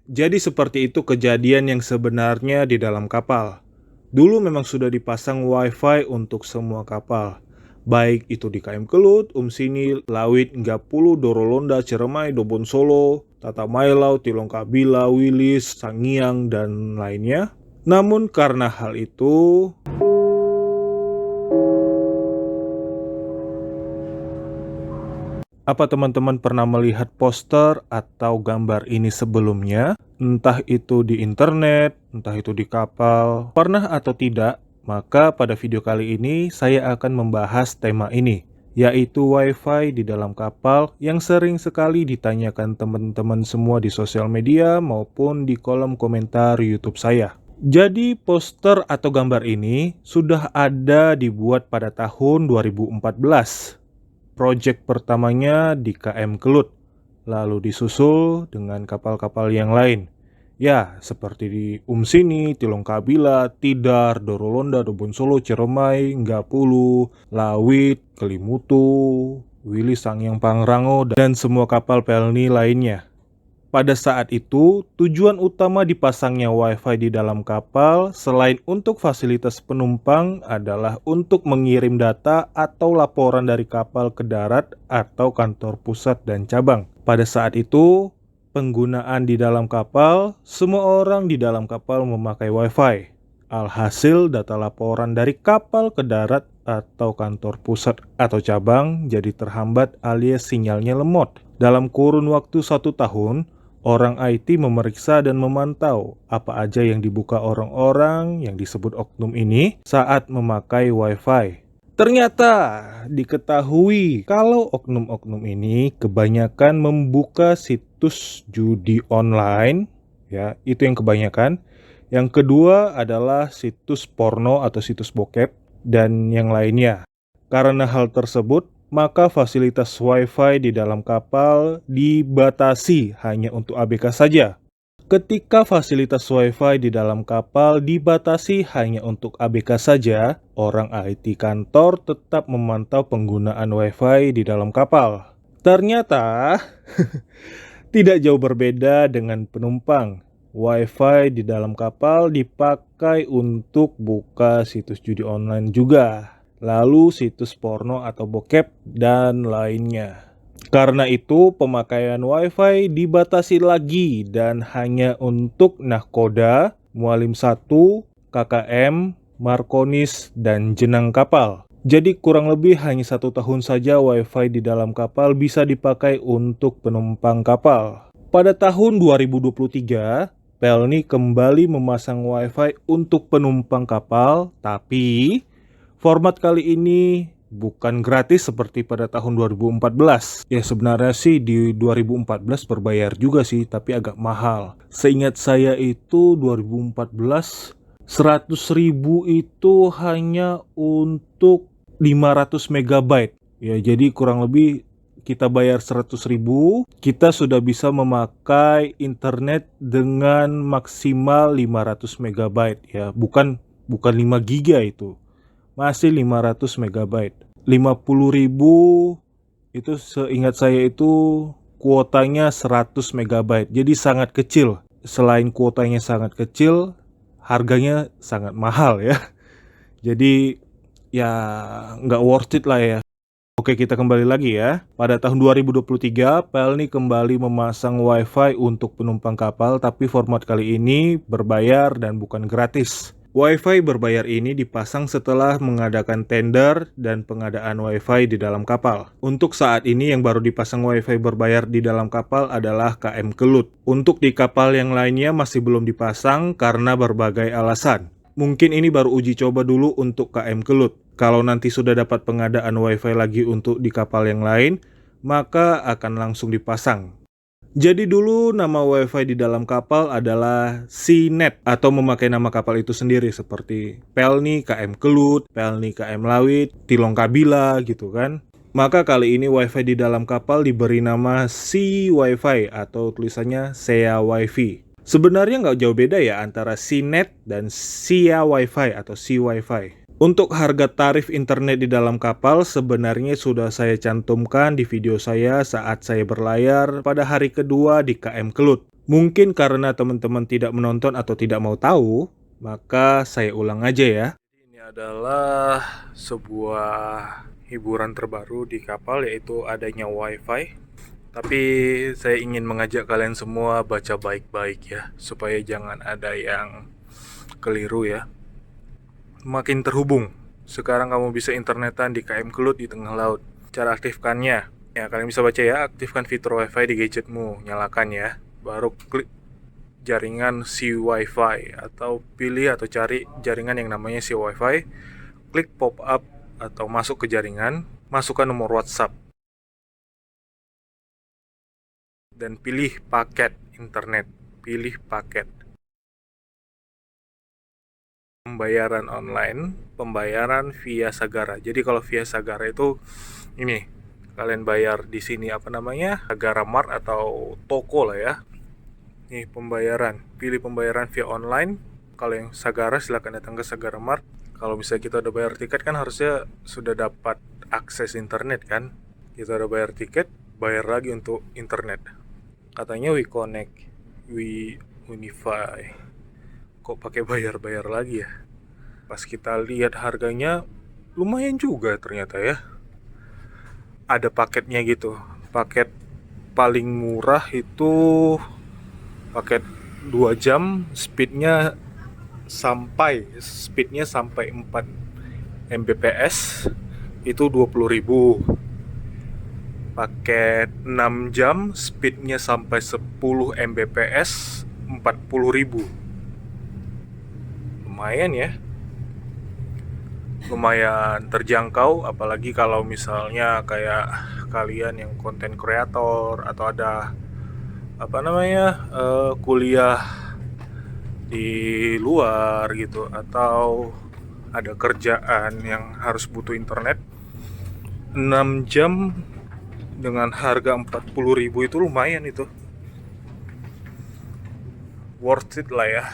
Jadi seperti itu kejadian yang sebenarnya di dalam kapal. Dulu memang sudah dipasang wifi untuk semua kapal. Baik itu di KM Kelut, Umsini, Lawit, Gapulu, Dorolonda, Ciremai, Dobon Solo, Tata Mailau, Tilongkabila, Wilis, Sangiang, dan lainnya. Namun karena hal itu, apa teman-teman pernah melihat poster atau gambar ini sebelumnya? Entah itu di internet, entah itu di kapal. Pernah atau tidak? Maka pada video kali ini saya akan membahas tema ini, yaitu wifi di dalam kapal yang sering sekali ditanyakan teman-teman semua di sosial media maupun di kolom komentar YouTube saya. Jadi poster atau gambar ini sudah ada dibuat pada tahun 2014. Project pertamanya di KM Kelut, lalu disusul dengan kapal-kapal yang lain. Ya, seperti di Umsini, Tilongkabila, Tidar, Dorolonda, Dobon Solo, Ciremai, Gapulu, Lawit, Kelimutu, Wilis, Sangiang, Pangrango, dan semua kapal Pelni lainnya. Pada saat itu, tujuan utama dipasangnya wifi di dalam kapal selain untuk fasilitas penumpang adalah untuk mengirim data atau laporan dari kapal ke darat atau kantor pusat dan cabang. Pada saat itu, penggunaan di dalam kapal, semua orang di dalam kapal memakai wifi. Alhasil data laporan dari kapal ke darat atau kantor pusat atau cabang jadi terhambat alias sinyalnya lemot. Dalam kurun waktu 1 tahun, orang IT memeriksa dan memantau apa aja yang dibuka orang-orang yang disebut oknum ini saat memakai wifi. Ternyata diketahui kalau oknum-oknum ini kebanyakan membuka situs judi online, ya, itu yang kebanyakan. Yang kedua adalah situs porno atau situs bokep dan yang lainnya. Karena hal tersebut, maka fasilitas wifi di dalam kapal dibatasi hanya untuk ABK saja. Ketika fasilitas wifi di dalam kapal dibatasi hanya untuk ABK saja, orang IT kantor tetap memantau penggunaan wifi di dalam kapal. Ternyata tidak jauh berbeda dengan penumpang. Wifi di dalam kapal dipakai untuk buka situs judi online juga, lalu situs porno atau bokep, dan lainnya. Karena itu, pemakaian wifi dibatasi lagi dan hanya untuk nahkoda, mualim 1, KKM, markonis, dan jenang kapal. Jadi kurang lebih hanya 1 tahun saja wifi di dalam kapal bisa dipakai untuk penumpang kapal. Pada tahun 2023, Pelni kembali memasang wifi untuk penumpang kapal, tapi format kali ini bukan gratis seperti pada tahun 2014. Ya sebenarnya sih di 2014 berbayar juga sih, tapi agak mahal. Seingat saya itu 2014 100.000 itu hanya untuk 500 megabyte. Ya jadi kurang lebih kita bayar 100.000, kita sudah bisa memakai internet dengan maksimal 500 megabyte ya, bukan 5 giga itu. Masih 500 megabyte. 50.000 itu seingat saya itu kuotanya 100 megabyte. Jadi sangat kecil. Selain kuotanya sangat kecil, harganya sangat mahal ya. Jadi ya nggak worth it lah ya. Oke, kita kembali lagi ya. Pada tahun 2023, Pelni kembali memasang wifi untuk penumpang kapal, tapi format kali ini berbayar dan bukan gratis. Wifi berbayar ini dipasang setelah mengadakan tender dan pengadaan wifi di dalam kapal. Untuk saat ini yang baru dipasang wifi berbayar di dalam kapal adalah KM Kelut. Untuk di kapal yang lainnya masih belum dipasang karena berbagai alasan. Mungkin ini baru uji coba dulu untuk KM Kelut. Kalau nanti sudah dapat pengadaan wifi lagi untuk di kapal yang lain, maka akan langsung dipasang. Jadi dulu nama wifi di dalam kapal adalah SeaNet atau memakai nama kapal itu sendiri seperti Pelni, KM Kelut, Pelni, KM Lawit, Tilongkabila gitu kan. Maka kali ini wifi di dalam kapal diberi nama Sea Wifi atau tulisannya Sea Wifi. Sebenarnya nggak jauh beda ya antara SeaNet dan Sea Wifi atau Sea Wifi. Untuk harga tarif internet di dalam kapal sebenarnya sudah saya cantumkan di video saya saat saya berlayar pada hari kedua di KM Kelut. Mungkin karena teman-teman tidak menonton atau tidak mau tahu, maka saya ulang aja ya. Ini adalah sebuah hiburan terbaru di kapal, yaitu adanya WiFi. Tapi saya ingin mengajak kalian semua baca baik-baik ya, supaya jangan ada yang keliru ya. Makin terhubung. Sekarang kamu bisa internetan di KM Kelut di tengah laut. Cara aktifkannya, ya kalian bisa baca ya, aktifkan fitur WiFi di gadgetmu, nyalakan ya. Baru klik jaringan si WiFi atau pilih atau cari jaringan yang namanya si WiFi. Klik pop up atau masuk ke jaringan, masukkan nomor WhatsApp dan pilih paket internet. Pilih paket. Pembayaran online, pembayaran via Sagara. Jadi kalau via Sagara itu ini, kalian bayar di sini apa namanya? Sagara Mart atau toko lah ya. Nih pembayaran, pilih pembayaran via online. Kalau yang Sagara silakan datang ke Sagara Mart. Kalau misalnya kita udah bayar tiket kan harusnya sudah dapat akses internet kan. Kita udah bayar tiket, bayar lagi untuk internet. Katanya we connect, we unify. Kok pakai bayar-bayar lagi ya? Pas kita lihat harganya lumayan juga ternyata ya. Ada paketnya gitu. Paket paling murah itu paket 2 jam, speednya sampai 4 Mbps itu 20.000. Paket 6 jam, speednya sampai 10 Mbps 40.000. Lumayan ya, lumayan terjangkau, apalagi kalau misalnya kayak kalian yang konten kreator atau ada apa namanya kuliah di luar gitu, atau ada kerjaan yang harus butuh internet. 6 jam dengan harga 40.000 itu lumayan, itu worth it lah ya.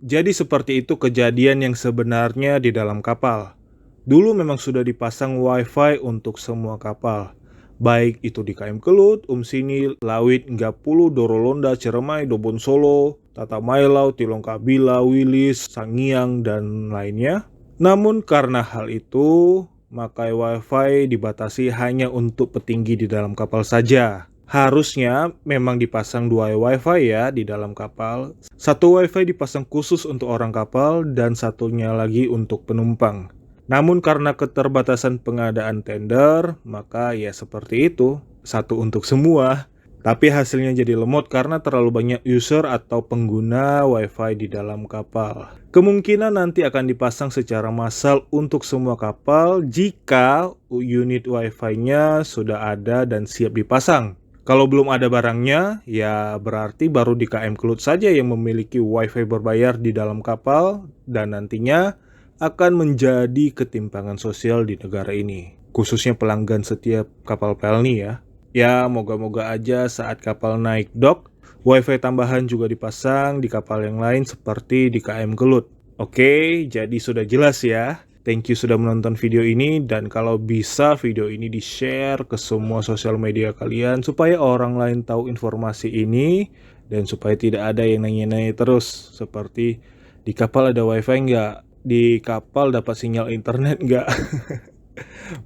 Jadi seperti itu kejadian yang sebenarnya di dalam kapal. Dulu memang sudah dipasang WiFi untuk semua kapal, baik itu di KM Kelut, Umsini, Lawit, Gapulu, Dorolonda, Ciremai, Dobon Solo, Tata Mailau, Tilongkabila, Wilis, Sangiang, dan lainnya. Namun karena hal itu, maka WiFi dibatasi hanya untuk petinggi di dalam kapal saja. Harusnya memang dipasang 2 WiFi ya di dalam kapal. Satu WiFi dipasang khusus untuk orang kapal dan satunya lagi untuk penumpang. Namun karena keterbatasan pengadaan tender, maka ya seperti itu, satu untuk semua. Tapi hasilnya jadi lemot karena terlalu banyak user atau pengguna WiFi di dalam kapal. Kemungkinan nanti akan dipasang secara massal untuk semua kapal jika unit WiFi-nya sudah ada dan siap dipasang. Kalau belum ada barangnya, ya berarti baru di KM Kelut saja yang memiliki WiFi berbayar di dalam kapal, dan nantinya akan menjadi ketimpangan sosial di negara ini, khususnya pelanggan setiap kapal Pelni ya. Ya, moga-moga aja saat kapal naik dok, WiFi tambahan juga dipasang di kapal yang lain seperti di KM Kelut. Oke, jadi sudah jelas ya. Thank you sudah menonton video ini, dan kalau bisa video ini di-share ke semua sosial media kalian supaya orang lain tahu informasi ini, dan supaya tidak ada yang nanya-nanya terus seperti di kapal ada WiFi nggak? Di kapal dapat sinyal internet nggak?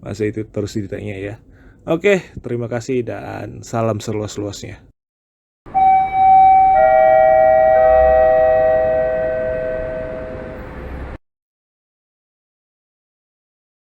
Masa itu terus ditanya ya. Oke, terima kasih dan salam seluas-luasnya.